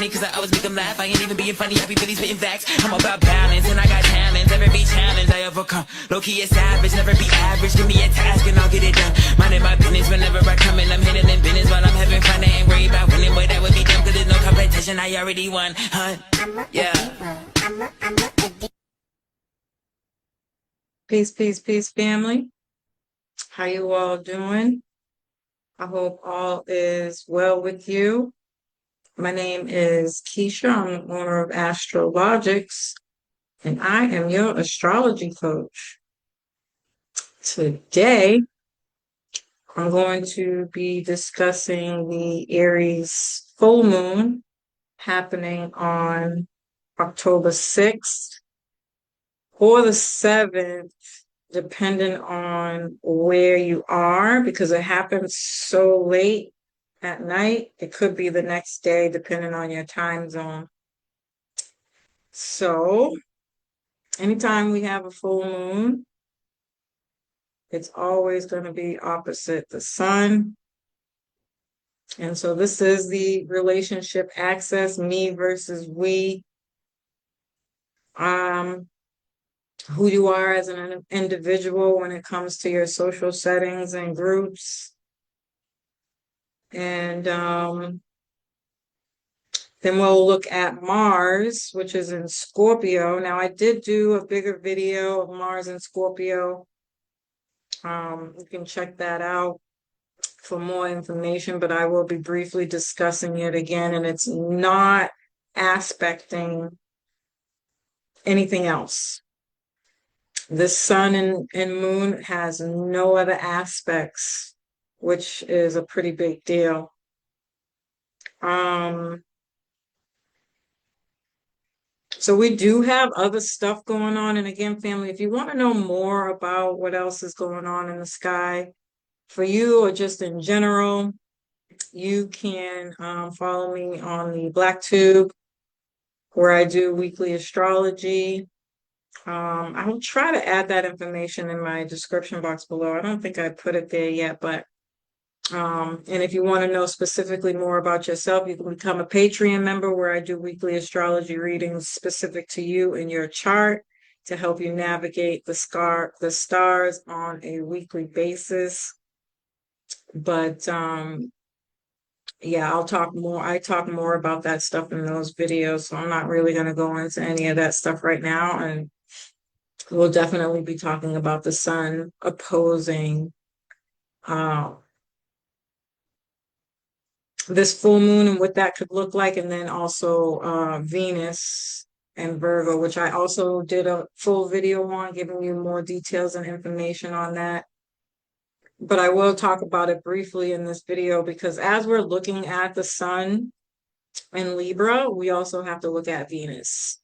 funny cause I always make them laugh. I ain't even being funny, I be really spitting facts. I'm about balance and I got talent. Every challenge I overcome, low-key a savage, never be average. Give me a task and I'll get it done. Minding my business whenever I come in, I'm hitting in business while I'm having fun. I ain't worried about winning, but that would be dumb cause there's no competition. I already won, huh? Yeah. Peace, peace, peace, family. How you all doing? I hope all is well with you. My name is Keisha. I'm the owner of Astrologiks, and I am your astrology coach. Today, I'm going to be discussing the Aries full moon happening on October 6th or the 7th, depending on where you are, because it happens so late at night. It could be the next day, depending on your time zone. So, anytime we have a full moon, it's always going to be opposite the sun. And so this is the relationship axis, me versus we. Who you are as an individual when it comes to your social settings and groups. And then we'll look at Mars, which is in Scorpio. Now, I did do a bigger video of Mars in Scorpio. You can check that out for more information, but I will be briefly discussing it again, and it's not aspecting anything else. The sun and moon has no other aspects, which is a pretty big deal. So we do have other stuff going on. And again, family, if you want to know more about what else is going on in the sky for you or just in general, you can follow me on the BlackTube, where I do weekly astrology. I will try to add that information in my description box below. I don't think I put it there yet, but and if you want to know specifically more about yourself, you can become a Patreon member, where I do weekly astrology readings specific to you and your chart to help you navigate the stars on a weekly basis. But yeah, I'll talk more. I talk more about that stuff in those videos, so I'm not really going to go into any of that stuff right now. And we'll definitely be talking about the sun opposing this full moon and what that could look like, and then also Venus and Virgo, which I also did a full video on, giving you more details and information on that. But I will talk about it briefly in this video, because as we're looking at the sun in Libra, we also have to look at Venus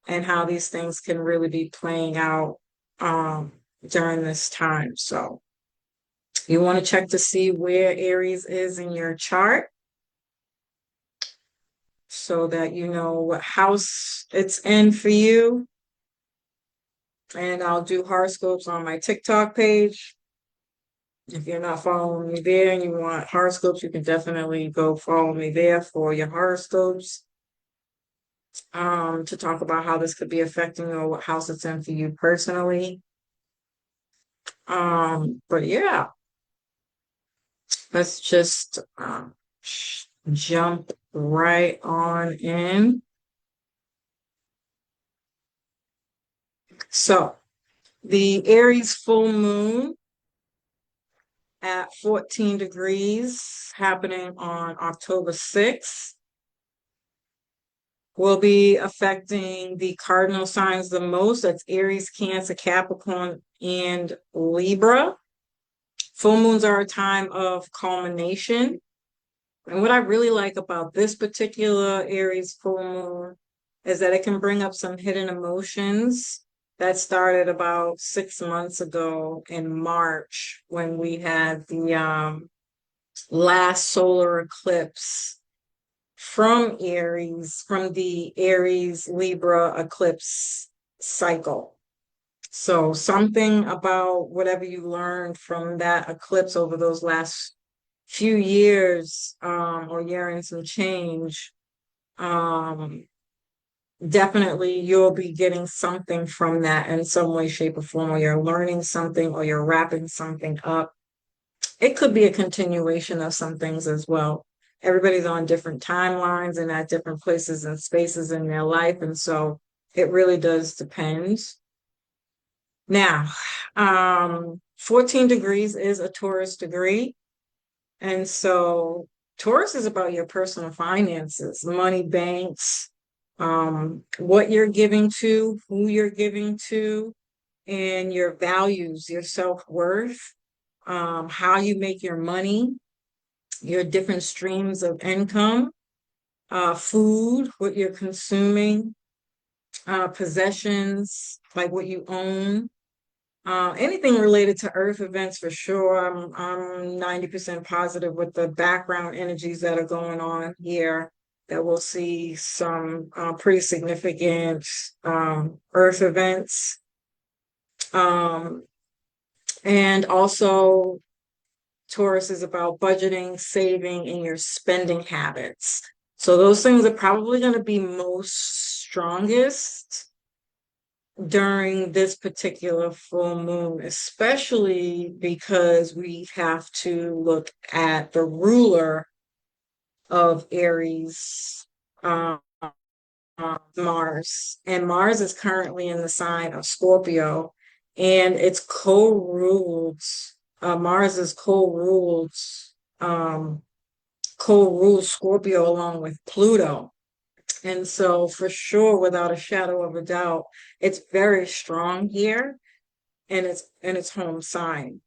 and how these things can really be playing out during this time. So you want to check to see where Aries is in your chart, so that you know what house it's in for you. And I'll do horoscopes on my TikTok page. If you're not following me there and you want horoscopes, you can definitely go follow me there for your horoscopes, to talk about how this could be affecting you or what house it's in for you personally. But yeah, let's just jump right on in. So the Aries full moon at 14 degrees happening on October 6th will be affecting the cardinal signs the most. That's Aries, Cancer, Capricorn, and Libra. Full moons are a time of culmination. And what I really like about this particular Aries full moon is that it can bring up some hidden emotions that started about 6 months ago in March, when we had the last solar eclipse from Aries, from the Aries Libra eclipse cycle. So something about whatever you learned from that eclipse over those last few years, or year and some change, Um, Definitely you'll be getting something from that in some way, shape, or form, or you're learning something or you're wrapping something up. It could be a continuation of some things as well. Everybody's on different timelines and at different places and spaces in their life. And so it really does depend. Now, 14 degrees is a Taurus degree. And so Taurus is about your personal finances, money, banks, what you're giving to, who you're giving to, and your values, your self-worth, how you make your money, your different streams of income, food, what you're consuming, possessions, like what you own. Anything related to earth events for sure. I'm 90% positive with the background energies that are going on here that we'll see some pretty significant earth events. Um, and also Taurus is about budgeting, saving, and your spending habits. So those things are probably going to be most strongest during this particular full moon, especially because we have to look at the ruler of Aries, Mars. And Mars is currently in the sign of Scorpio, and it's co-ruled. Mars is um, co-rules Scorpio along with Pluto. And so for sure, without a shadow of a doubt, it's very strong here in its home sign.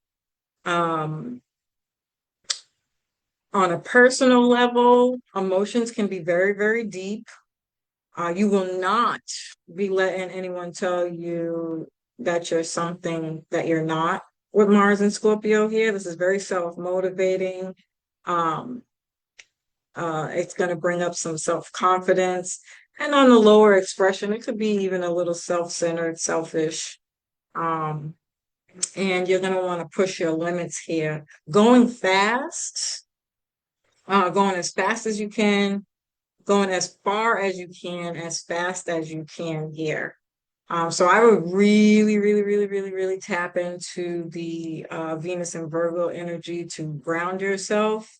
Um, on a personal level, emotions can be very, very deep. You will not be letting anyone tell you that you're something that you're not with Mars and Scorpio here. This is very self-motivating. Um, it's going to bring up some self-confidence. And on the lower expression, it could be even a little self-centered, selfish. Um, and you're going to want to push your limits here. Going fast, going as fast as you can, going as far as you can, as fast as you can here. So I would really, really, really, really, really tap into the Venus and Virgo energy to ground yourself.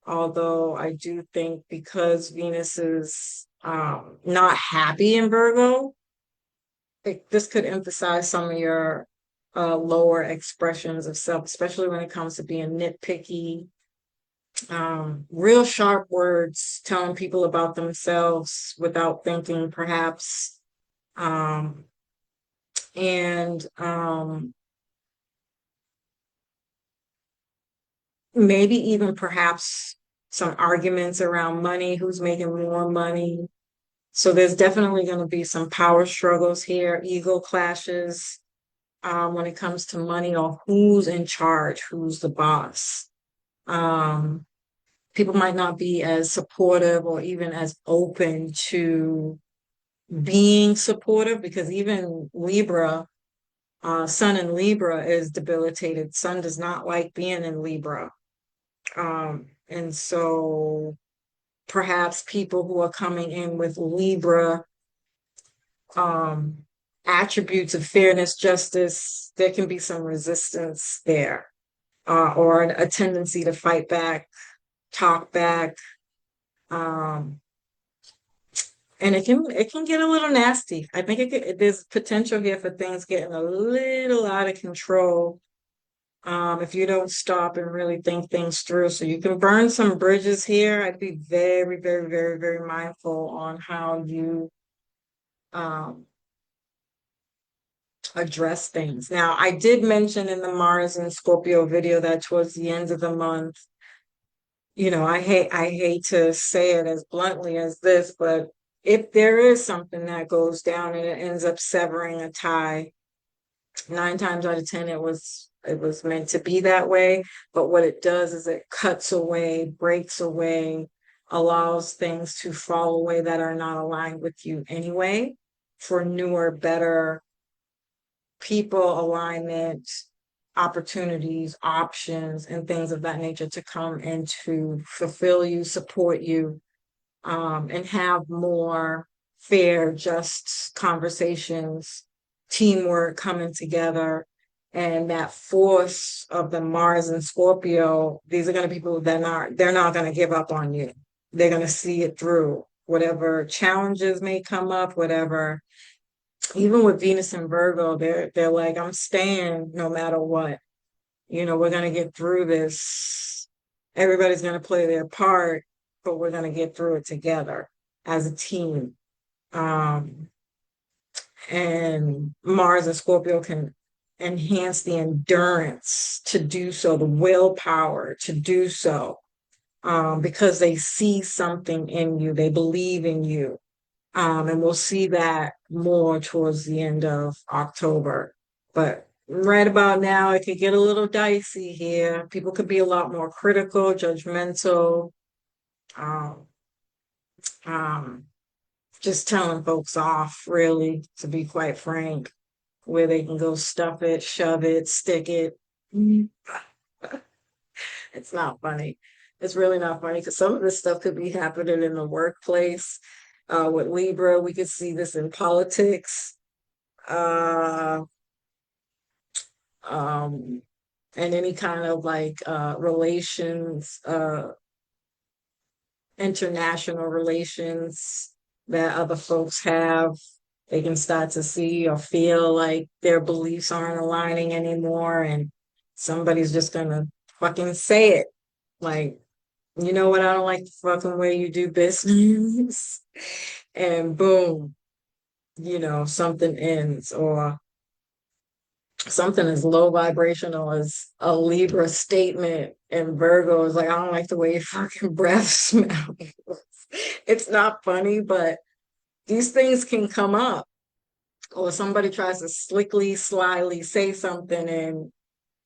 Although I do think because Venus is not happy in Virgo, this could emphasize some of your lower expressions of self, especially when it comes to being nitpicky, real sharp words, telling people about themselves without thinking, perhaps, um, and maybe even perhaps some arguments around money, who's making more money. So there's definitely going to be some power struggles here, ego clashes when it comes to money or who's in charge, who's the boss. People might not be as supportive or even as open to being supportive because even Libra, Sun in Libra is debilitated. Sun does not like being in Libra. And so perhaps people who are coming in with Libra um, attributes of fairness, justice, there can be some resistance there, or a tendency to fight back, talk back. Um, and it can get a little nasty. I think there's potential here for things getting a little out of control if you don't stop and really think things through. So you can burn some bridges here. I'd be very, very, very, very mindful on how you um, address things. Now, I did mention in the Mars and Scorpio video that towards the end of the month, I hate to say it as bluntly as this, but if there is something that goes down and it ends up severing a tie, 9 times out of 10, it was meant to be that way. But what it does is it cuts away, breaks away, allows things to fall away that are not aligned with you anyway for newer, better people, alignment, opportunities, options, and things of that nature to come and to fulfill you, support you, and have more fair, just conversations, teamwork coming together. And that force of the Mars and Scorpio, these are going to be people that they're not going to give up on you. They're going to see it through. Whatever challenges may come up, whatever, even with Venus and Virgo, they're like, I'm staying no matter what. We're going to get through this. Everybody's going to play their part, but we're going to get through it together as a team. And Mars and Scorpio can enhance the endurance to do so, the willpower to do so, because they see something in you, they believe in you. And we'll see that more towards the end of October. But right about now, it could get a little dicey here. People could be a lot more critical, judgmental, um, um, just telling folks off, really, to be quite frank, where they can go stuff it, shove it, stick it. It's not funny. It's really not funny because some of this stuff could be happening in the workplace. With Libra, we could see this in politics, uh, and any kind of like relations, international relations that other folks have. They can start to see or feel like their beliefs aren't aligning anymore, and somebody's just gonna fucking say it. Like, you know what? I don't like the fucking way you do business. And boom, something ends, or something as low vibrational as a Libra statement, and Virgo is like, I don't like the way your fucking breath smells. It's not funny, but these things can come up. Or somebody tries to slickly, slyly say something and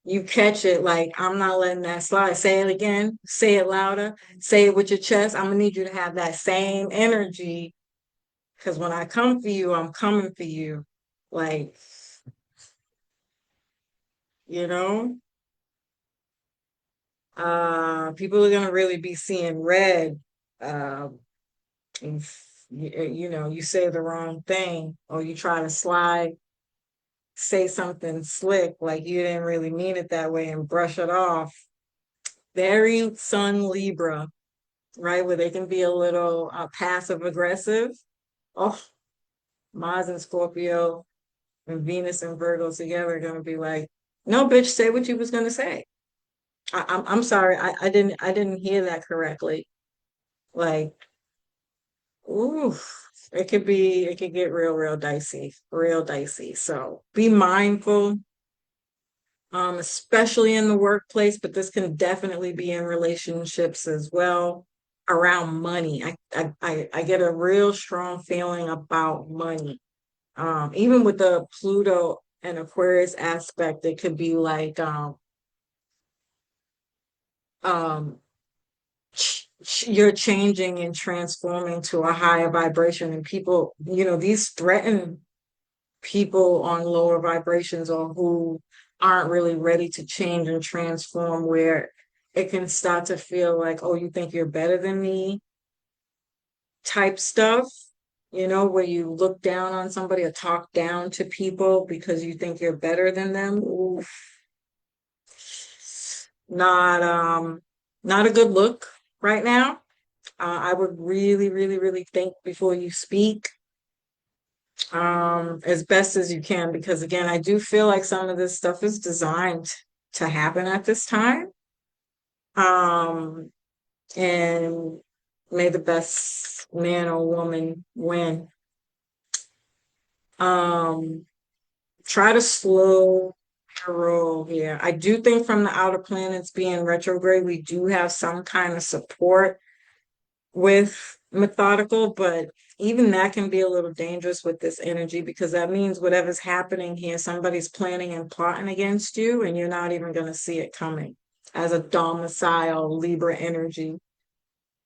you catch it, like, I'm not letting that slide. Say it again, say it louder, say it with your chest. I'm gonna need you to have that same energy, because when I come for you, I'm coming for you. Like, you know, people are gonna really be seeing red. Uh, if you say the wrong thing, or you try to slide, say something slick, like you didn't really mean it that way, and brush it off. Very Sun Libra, right? Where they can be a little passive aggressive. Oh, Mars and Scorpio and Venus and Virgo together are going to be like, no, bitch, say what you was going to say. I'm sorry, I didn't hear that correctly. Like, ooh, it could get real dicey, real dicey. So be mindful, especially in the workplace, but this can definitely be in relationships as well, around money. I get a real strong feeling about money. Even with the Pluto and Aquarius aspect, it could be like um you're changing and transforming to a higher vibration, and people, these threaten people on lower vibrations, or who aren't really ready to change and transform, where it can start to feel like, oh, you think you're better than me type stuff, where you look down on somebody or talk down to people because you think you're better than them. Oof. Not a good look right now. I would really think before you speak, as best as you can, because again, I do feel like some of this stuff is designed to happen at this time. And may the best man or woman win. Um, Try to slow your roll here. I do think from the outer planets being retrograde, we do have some kind of support with methodical, but even that can be a little dangerous with this energy, because that means whatever's happening here, somebody's planning and plotting against you, and you're not even going to see it coming. As a domicile Libra energy,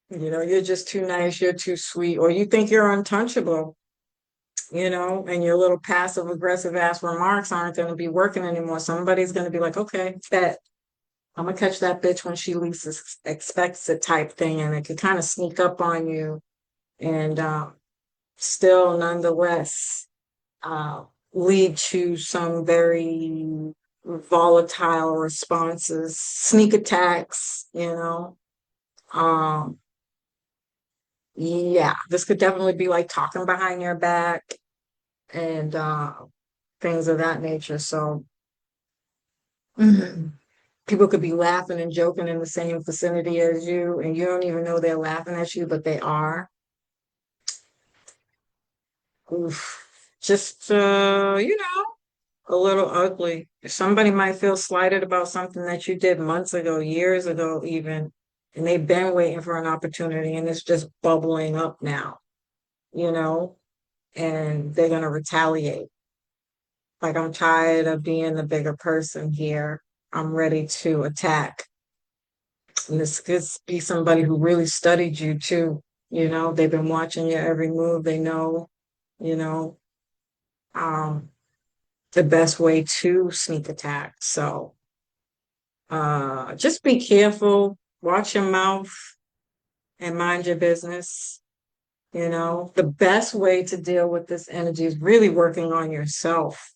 you're just too nice, you're too sweet, or you think you're untouchable, and your little passive aggressive ass remarks aren't going to be working anymore. Somebody's going to be like, okay, bet I'm gonna catch that bitch when she least expects it type thing, and it could kind of sneak up on you and still nonetheless uh, lead to some very volatile responses, sneak attacks, Um, yeah, this could definitely be like talking behind your back and things of that nature. So mhm, people could be laughing and joking in the same vicinity as you, and you don't even know they're laughing at you, but they are. Oof. Just a little ugly. Somebody might feel slighted about something that you did months ago, years ago, even, and they've been waiting for an opportunity and it's just bubbling up now, you know, and they're going to retaliate. Like, I'm tired of being the bigger person here. I'm ready to attack. And this could be somebody who really studied you too. They've been watching your every move. They know, you know, um, the best way to sneak attack. So, just be careful, watch your mouth and mind your business. The best way to deal with this energy is really working on yourself,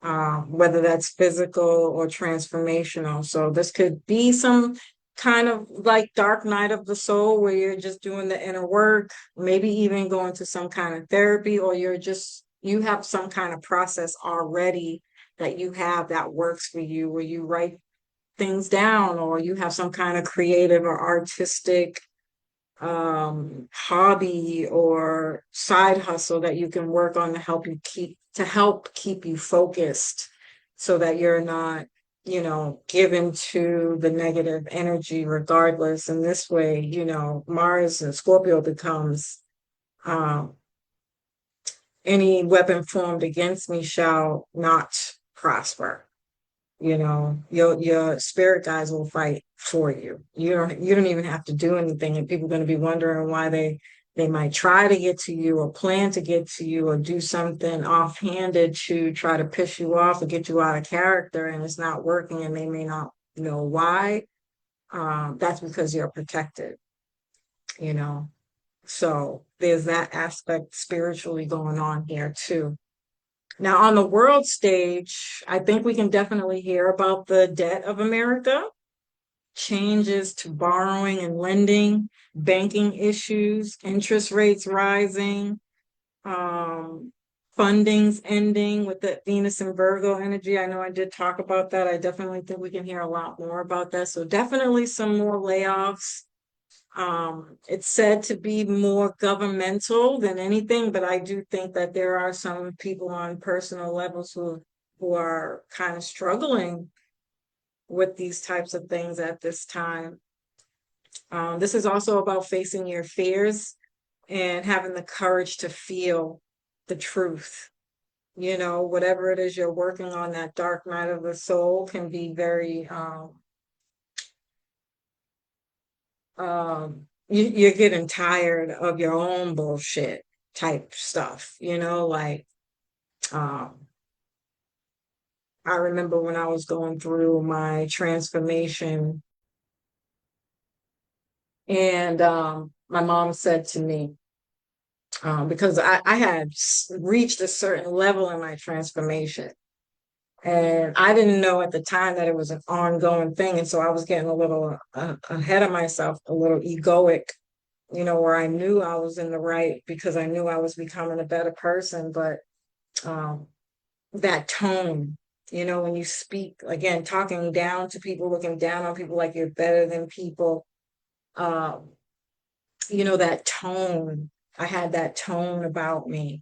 whether that's physical or transformational. So this could be some kind of like dark night of the soul where you're just doing the inner work, maybe even going to some kind of therapy, or you have some kind of process already that you have that works for you, where you write things down, or you have some kind of creative or artistic hobby or side hustle that you can work on to help keep you focused so that you're not given to the negative energy regardless. And this way, Mars and Scorpio becomes um any weapon formed against me shall not prosper. Your spirit guides will fight for you. You don't even have to do anything, and people are going to be wondering why they might try to get to you or plan to get to you or do something offhanded to try to piss you off or get you out of character, and it's not working, and they may not know why. That's because you're protected, you know. So there's that aspect spiritually going on here too. Now, on the world stage, I think we can definitely hear about the debt of America, changes to borrowing and lending, banking issues, interest rates rising, um, fundings ending with the Venus and Virgo energy. I know I did talk about that. I definitely think we can hear a lot more about that. So definitely some more layoffs. It's said to be more governmental than anything, but I do think that there are some people on personal levels who are kind of struggling with these types of things at this time. This is also about facing your fears and having the courage to feel the truth. Whatever it is you're working on, that dark night of the soul can be very you're getting tired of your own bullshit type stuff, like um I remember when I was going through my transformation, and my mom said to me, because I had reached a certain level in my transformation, and I didn't know at the time that it was an ongoing thing, and so I was getting a little ahead of myself, a little egoic, where I knew I was in the right because I knew I was becoming a better person. But um, that tone, when you speak, again, talking down to people, looking down on people like you're better than people, um, that tone, I had that tone about me.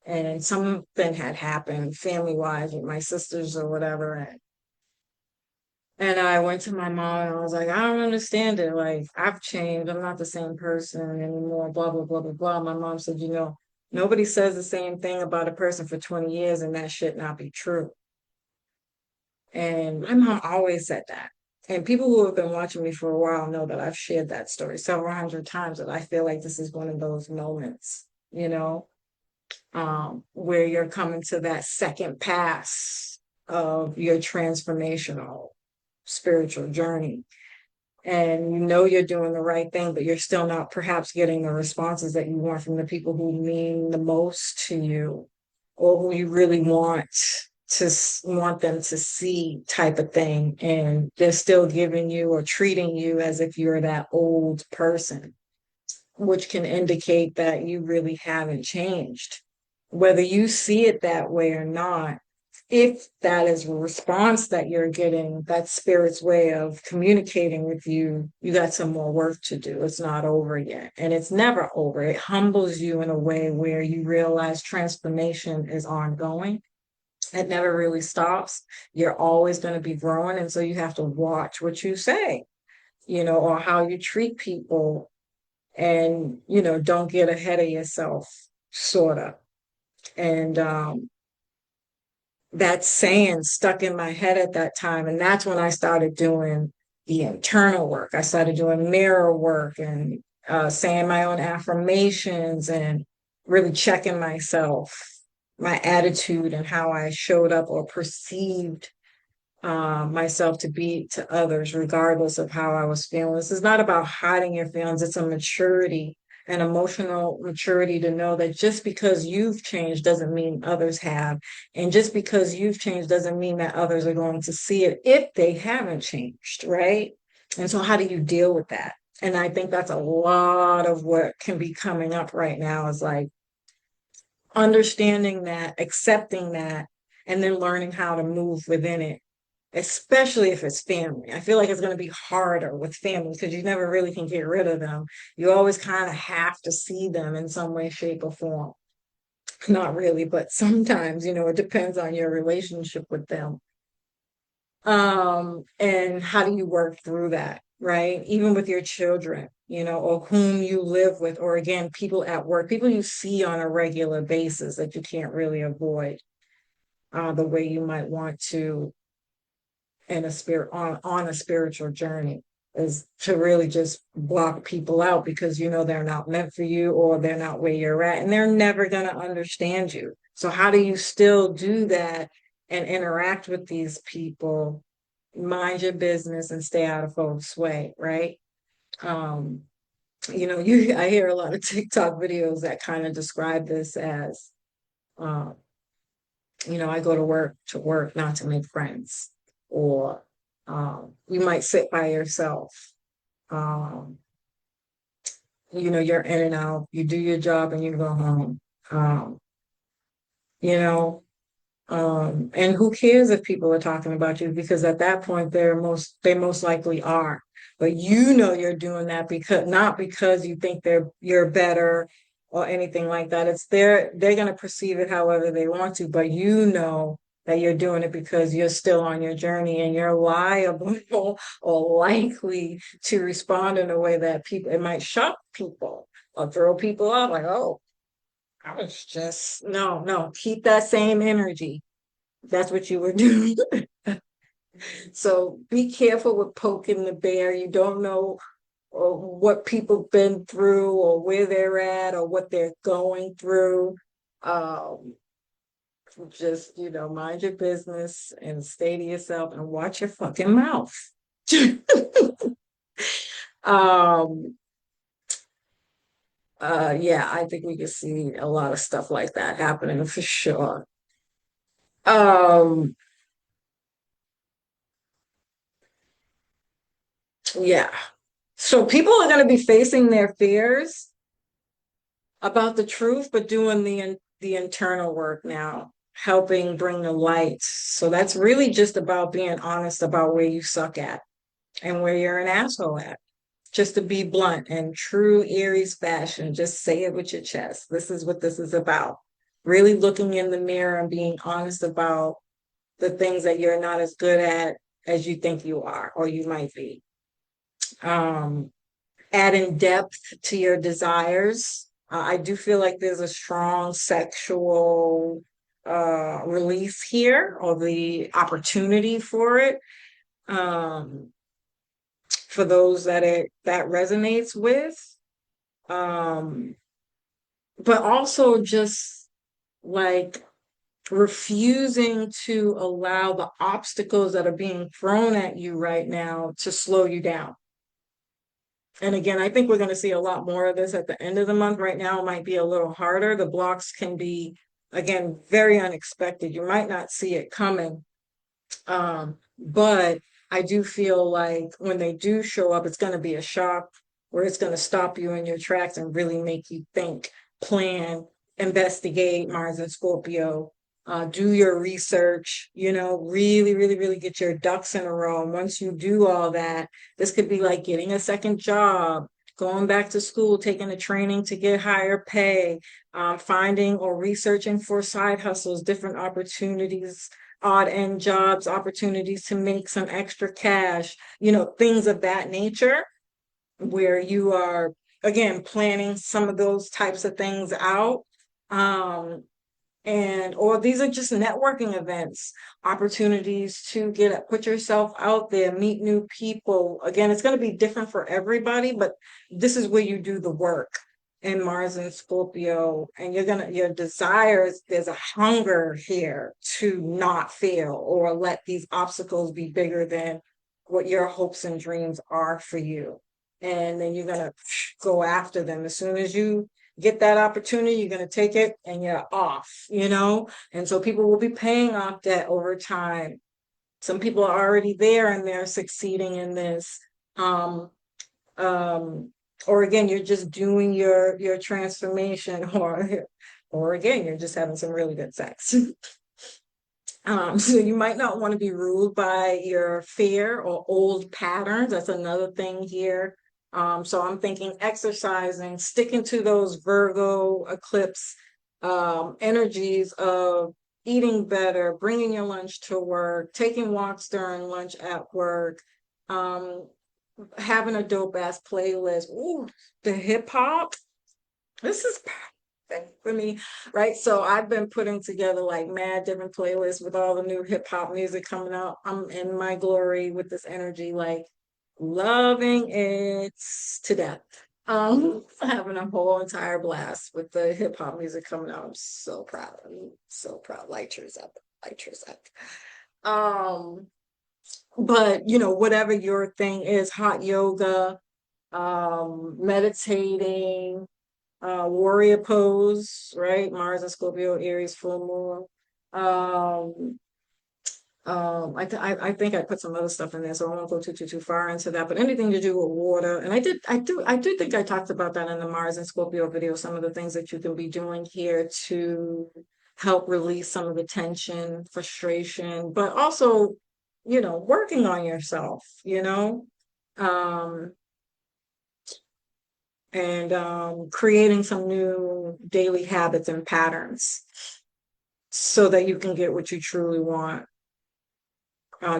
And something had happened family wise with my sisters or whatever. And I went to my mom and I was like, I don't understand it. Like, I've changed. I'm not the same person anymore, blah, blah, blah, blah, blah. My mom said, nobody says the same thing about a person for 20 years and that should not be true. And my mom always said that. And people who have been watching me for a while know that I've shared that story several hundred times, that I feel like this is one of those moments, where you're coming to that second pass of your transformational spiritual journey. and you know you're doing the right thing, but you're still not perhaps getting the responses that you want from the people who mean the most to you, or who you really want them to see, type of thing, and they're still giving you or treating you as if you're that old person, which can indicate that you really haven't changed. Whether you see it that way or not, if that is a response that you're getting, that spirit's way of communicating with you, you got some more work to do. It's not over yet. And it's never over. It humbles you in a way where you realize transformation is ongoing. It never really stops. You're always going to be growing. And so you have to watch what you say, or how you treat people, and don't get ahead of yourself, sort of. And that saying stuck in my head at that time, and that's when I started doing the internal work. I started doing mirror work, and saying my own affirmations, and really checking myself, my attitude, and how I showed up or perceived myself to be to others, regardless of how I was feeling. This is not about hiding your feelings. It's a maturity, an emotional maturity, to know that just because you've changed doesn't mean others have. And just because you've changed doesn't mean that others are going to see it if they haven't changed, right? And so how do you deal with that? And I think that's a lot of what can be coming up right now, is like understanding that, accepting that, and then learning how to move within it, especially if it's family. I feel like it's going to be harder with family because you never really can get rid of them. You always kind of have to see them in some way, shape, or form. Not really, but sometimes, it depends on your relationship with them. And how do you work through that, right? Even with your children, or whom you live with, or again, people at work, people you see on a regular basis that you can't really avoid the way you might want to in a spirit on a spiritual journey, is to really just block people out, because they're not meant for you, or they're not where you're at, and they're never going to understand you. So how do you still do that and interact with these people, mind your business, and stay out of folks' way, right? um I hear a lot of TikTok videos that kind of describe this as, um I go to work not to make friends, or you might sit by yourself. Um, you're in and out, you do your job and you go home. Um, you know, and who cares if people are talking about you? Because at that point, they most likely are. But you're doing that because, not because you think you're better or anything like that. It's they're gonna perceive it however they want to, but that you're doing it because you're still on your journey, and you're liable or likely to respond in a way that it might shock people or throw people off, like, oh, I was just, no, keep that same energy. That's what you were doing. So be careful with poking the bear. You don't know what people have been through, or where they're at, or what they're going through. Um, just, mind your business and stay to yourself and watch your fucking mouth. um, yeah, I think we can see a lot of stuff like that happening for sure. Um, yeah. So people are going to be facing their fears about the truth, but doing the internal work now, helping bring the light. So that's really just about being honest about where you suck at and where you're an asshole at. Just to be blunt and true Aries fashion, just say it with your chest. This is what this is about. Really looking in the mirror and being honest about the things that you're not as good at as you think you are, or you might be. Um, Adding depth to your desires. I do feel like there's a strong sexual release here, or the opportunity for it. Um, for those that resonates with. Um, but also just like refusing to allow the obstacles that are being thrown at you right now to slow you down. And again, I think we're going to see a lot more of this at the end of the month. Right now, it might be a little harder. The blocks can be, again, very unexpected. You might not see it coming. But I do feel like when they do show up, it's going to be a shock where it's going to stop you in your tracks and really make you think, plan, investigate Mars and Scorpio, do your research, really, really, really get your ducks in a row. And once you do all that, this could be like getting a second job, going back to school, taking a training to get higher pay, finding or researching for side hustles, different opportunities, odd end jobs, opportunities to make some extra cash, things of that nature, where you are, again, planning some of those types of things out. Or these are just networking events, opportunities to put yourself out there, meet new people. Again, it's going to be different for everybody, but this is where you do the work in Mars and Scorpio, and your desires, there's a hunger here to not fail or let these obstacles be bigger than what your hopes and dreams are for you. And then you're going to go after them. As soon as you get that opportunity, you're going to take it and you're off, And so people will be paying off debt over time. Some people are already there and they're succeeding in this. Or again, you're just doing your transformation, or again, you're just having some really good sex. So you might not want to be ruled by your fear or old patterns. That's another thing here. So I'm thinking exercising, sticking to those Virgo eclipse energies of eating better, bringing your lunch to work, taking walks during lunch at work, having a dope ass playlist. Ooh, the hip hop. This is perfect for me, right? So I've been putting together like mad different playlists with all the new hip hop music coming out. I'm in my glory with this energy, like loving it to death. Having a whole entire blast with the hip hop music coming out. I'm so proud. I'm so proud. Light yours up. Light yours up. But whatever your thing is, hot yoga, meditating, warrior pose, right? Mars and Scorpio, Aries, full moon. I think I put some other stuff in there, so I won't go too far into that. But anything to do with water, and I do think I talked about that in the Mars and Scorpio video. Some of the things that you can be doing here to help release some of the tension, frustration, but also, working on yourself, um, and creating some new daily habits and patterns so that you can get what you truly want.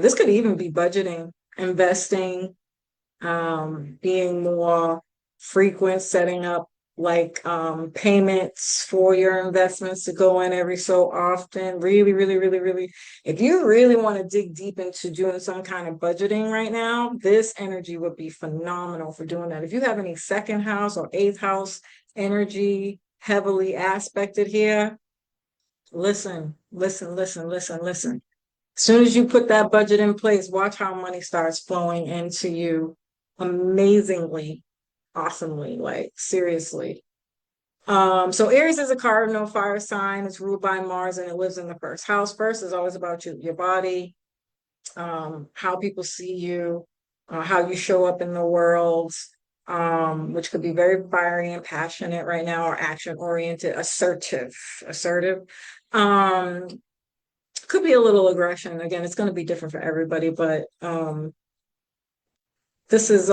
This could even be budgeting, investing, being more frequent, setting up like payments for your investments to go in every so often. Really, really, really, really. If you really want to dig deep into doing some kind of budgeting right now, this energy would be phenomenal for doing that. If you have any second house or eighth house energy heavily aspected here, listen, listen, listen, listen, listen. As soon as you put that budget in place, watch how money starts flowing into you amazingly, awesomely, like seriously. So Aries is a cardinal fire sign. It's ruled by Mars and it lives in the first house. First is always about your body, how people see you, how you show up in the world, which could be very fiery and passionate right now, or action oriented, assertive. Could be a little aggression. Again, it's going to be different for everybody, but this is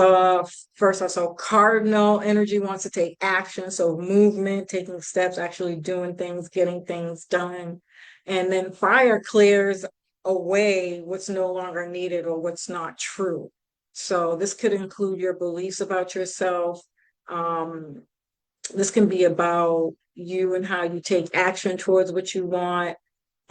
first also cardinal energy wants to take action, so movement, taking steps, actually doing things, getting things done. And then fire clears away what's no longer needed or what's not true. So this could include your beliefs about yourself. This can be about you and how you take action towards what you want.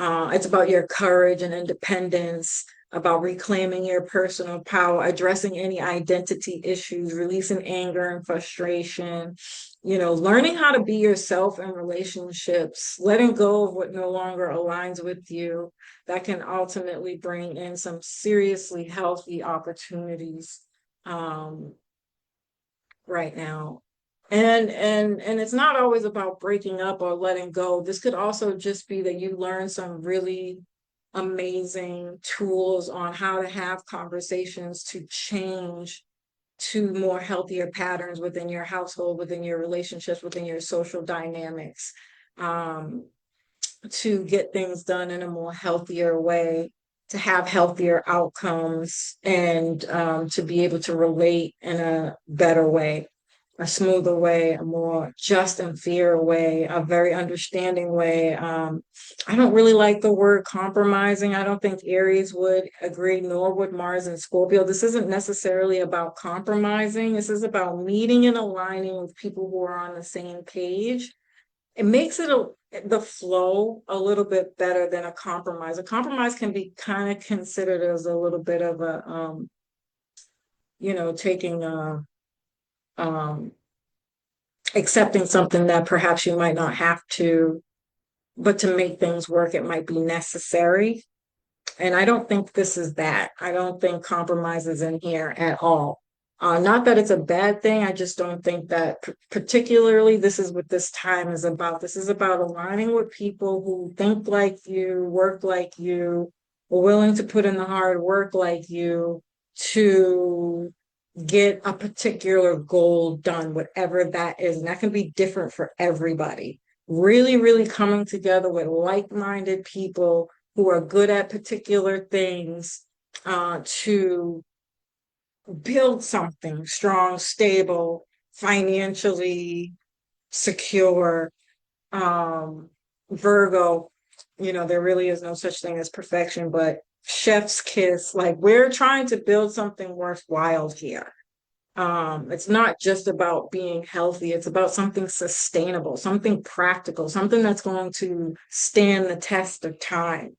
It's about your courage and independence, about reclaiming your personal power, addressing any identity issues, releasing anger and frustration, learning how to be yourself in relationships, letting go of what no longer aligns with you. That can ultimately bring in some seriously healthy opportunities. right now. And it's not always about breaking up or letting go. This could also just be that you learn some really amazing tools on how to have conversations to change to more healthier patterns within your household, within your relationships, within your social dynamics, um, to get things done in a more healthier way, to have healthier outcomes, and to be able to relate in a better way, a smoother way, a more just and fair way, a very understanding way. I don't really like the word compromising. I don't think Aries would agree, nor would Mars and Scorpio. This isn't necessarily about compromising. This is about meeting and aligning with people who are on the same page. It makes the flow a little bit better than a compromise. A compromise can be kind of considered as a little bit of a taking a um accepting something that perhaps you might not have to, but to make things work, it might be necessary. And I don't think this is that. I don't think compromise is in here at all. Not that it's a bad thing. I just don't think that particularly this is what this time is about. This is about aligning with people who think like you, work like you, are willing to put in the hard work like you to get a particular goal done, whatever that is. And that can be different for everybody. Really, really coming together with like-minded people who are good at particular things to build something strong, stable, financially secure. Virgo, there really is no such thing as perfection, but chef's kiss. Like, we're trying to build something worthwhile here. It's not just about being healthy, it's about something sustainable, something practical, something that's going to stand the test of time.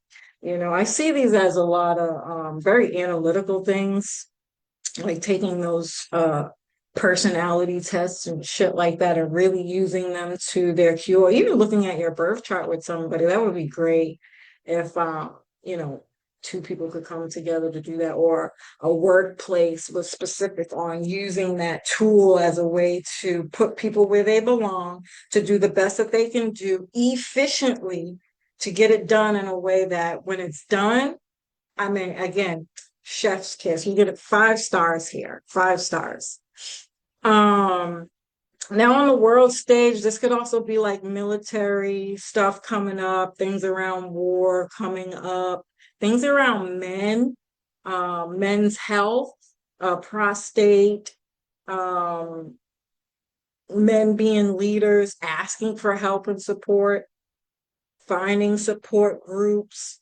I see these as a lot of very analytical things, like taking those personality tests and shit like that and really using them to their cure. Even looking at your birth chart with somebody, that would be great if you know two people could come together to do that, or a workplace was specific on using that tool as a way to put people where they belong, to do the best that they can do efficiently, to get it done in a way that when it's done, I mean, again, chef's kiss. You get it 5 stars here, 5 stars. Um, Now on the world stage, this could also be like military stuff coming up, things around war coming up, things around men's health, prostate, um, men being leaders, asking for help and support, finding support groups,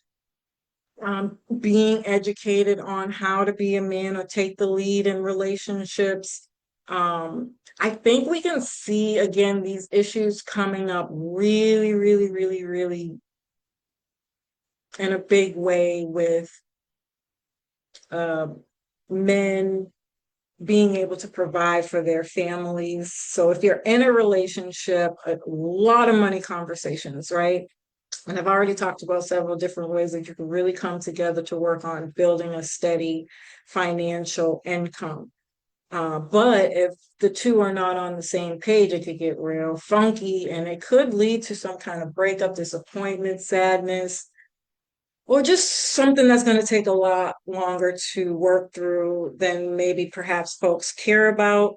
being educated on how to be a man or take the lead in relationships. I think we can see again these issues coming up really, really, really, really in a big way with uh, men being able to provide for their families. So if you're in a relationship, a lot of money conversations, right? And I've already talked about several different ways that you can really come together to work on building a steady financial income. But if the two are not on the same page, it could get real funky and it could lead to some kind of breakup, disappointment, sadness, or just something that's going to take a lot longer to work through than maybe perhaps folks care about.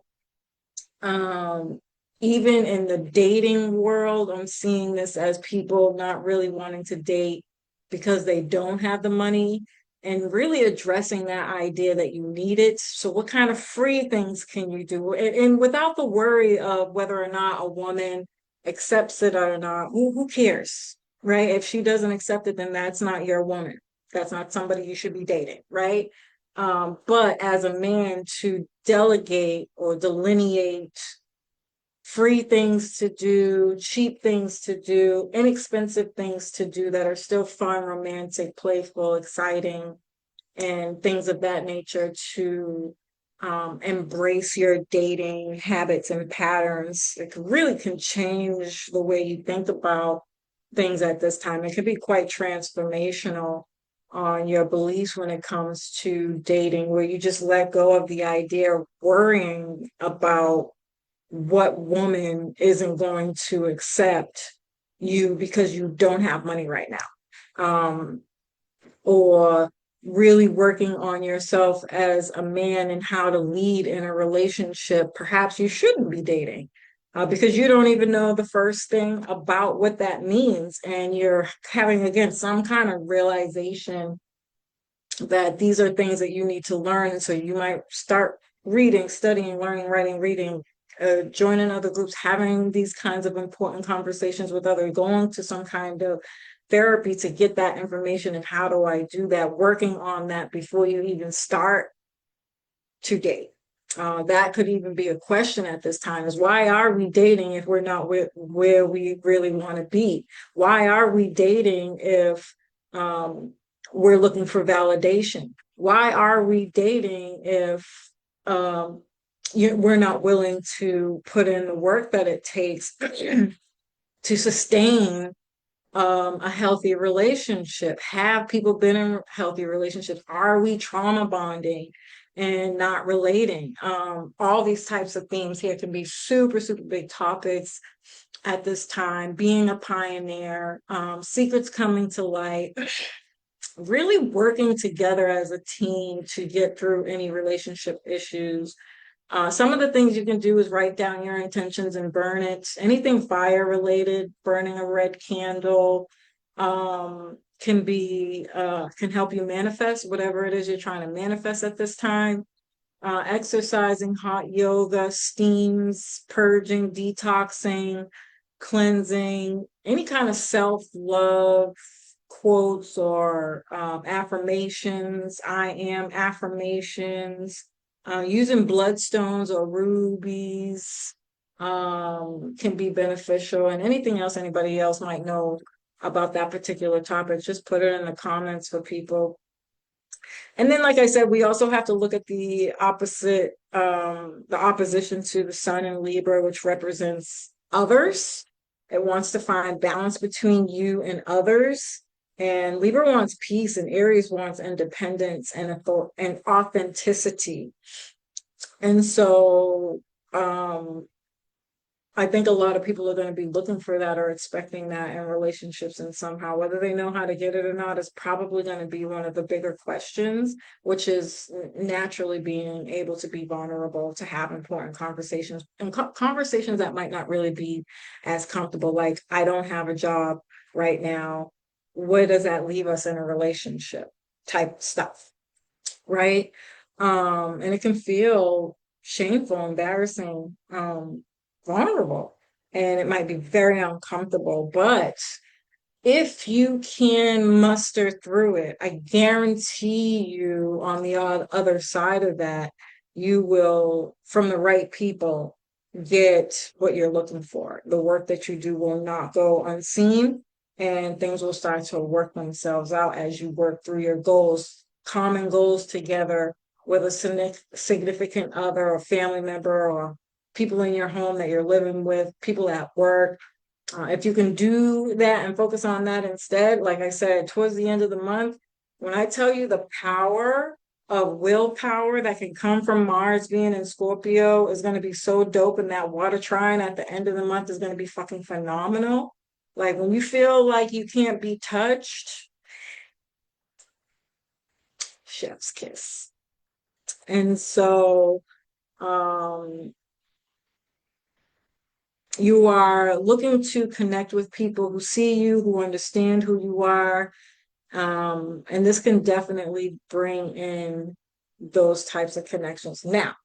Um, Even in the dating world, I'm seeing this as people not really wanting to date because they don't have the money, and really addressing that idea that you need it. So what kind of free things can you do? And without the worry of whether or not a woman accepts it or not, who cares, right? If she doesn't accept it, then that's not your woman. That's not somebody you should be dating, right? But as a man, to delegate or delineate free things to do, cheap things to do, inexpensive things to do that are still fun, romantic, playful, exciting, and things of that nature, to embrace your dating habits and patterns. It really can change the way you think about things at this time. It can be quite transformational on your beliefs when it comes to dating, where you just let go of the idea of worrying about what woman isn't going to accept you because you don't have money right now? Or really working on yourself as a man and how to lead in a relationship, perhaps you shouldn't be dating. Because you don't even know the first thing about what that means. And you're having, again, some kind of realization that these are things that you need to learn. So you might start reading, studying, learning, writing, reading, joining other groups, having these kinds of important conversations with others, going to some kind of therapy to get that information. And how do I do that? Working on that before you even start to date. That could even be a question at this time, is why are we dating if we're not where we really want to be? Why are we dating if we're looking for validation? Why are we dating if we're not willing to put in the work that it takes to sustain a healthy relationship? Have people been in healthy relationships? Are we trauma bonding and not relating? All these types of themes here can be super, super big topics at this time. Being a pioneer, secrets coming to light, really working together as a team to get through any relationship issues. Some of the things you can do is write down your intentions and burn it. Anything fire related, burning a red candle, can help you manifest whatever it is you're trying to manifest at this time. Exercising, hot yoga, steams, purging, detoxing, cleansing, any kind of self-love quotes or affirmations, I am affirmations, using bloodstones or rubies can be beneficial, and anything else anybody else might know about that particular topic, just put it in the comments for people. And then, like I said, we also have to look at the opposition to the sun in Libra, which represents others. It wants to find balance between you and others. And Libra wants peace, and Aries wants independence and authenticity. And so, I think a lot of people are going to be looking for that or expecting that in relationships, and somehow, whether they know how to get it or not, is probably going to be one of the bigger questions, which is naturally being able to be vulnerable, to have important conversations, and conversations that might not really be as comfortable, like, I don't have a job right now. Where does that leave us in a relationship type stuff, right? And it can feel shameful, embarrassing, vulnerable, and it might be very uncomfortable. But if you can muster through it, I guarantee you on the other side of that, you will, from the right people, get what you're looking for. The work that you do will not go unseen, and things will start to work themselves out as you work through your goals, common goals together with a significant other or family member, or people in your home that you're living with, people at work. If you can do that and focus on that instead, like I said, towards the end of the month, when I tell you the power of willpower that can come from Mars being in Scorpio is going to be so dope, and that water trine at the end of the month is going to be fucking phenomenal. Like, when you feel like you can't be touched, chef's kiss. And so, you are looking to connect with people who see you, who understand who you are. And this can definitely bring in those types of connections. Now,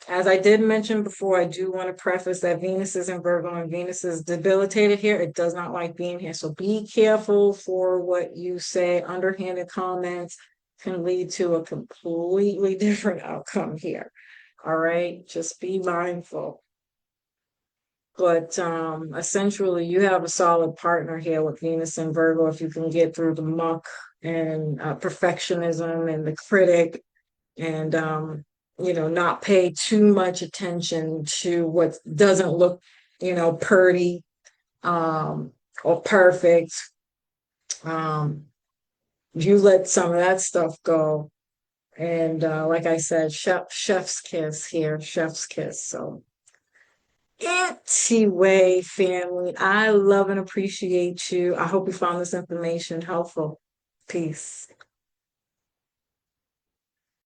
as I did mention before, I do want to preface that Venus is in Virgo and Venus is debilitated here. It does not like being here. So be careful for what you say. Underhanded comments can lead to a completely different outcome here. All right, just be mindful. But essentially, you have a solid partner here with Venus and Virgo if you can get through the muck and perfectionism and the critic, and not pay too much attention to what doesn't look, pretty or perfect. You let some of that stuff go. And like I said, chef's kiss here, chef's kiss. So Anyway, family, I love and appreciate you. I hope you found this information helpful. Peace.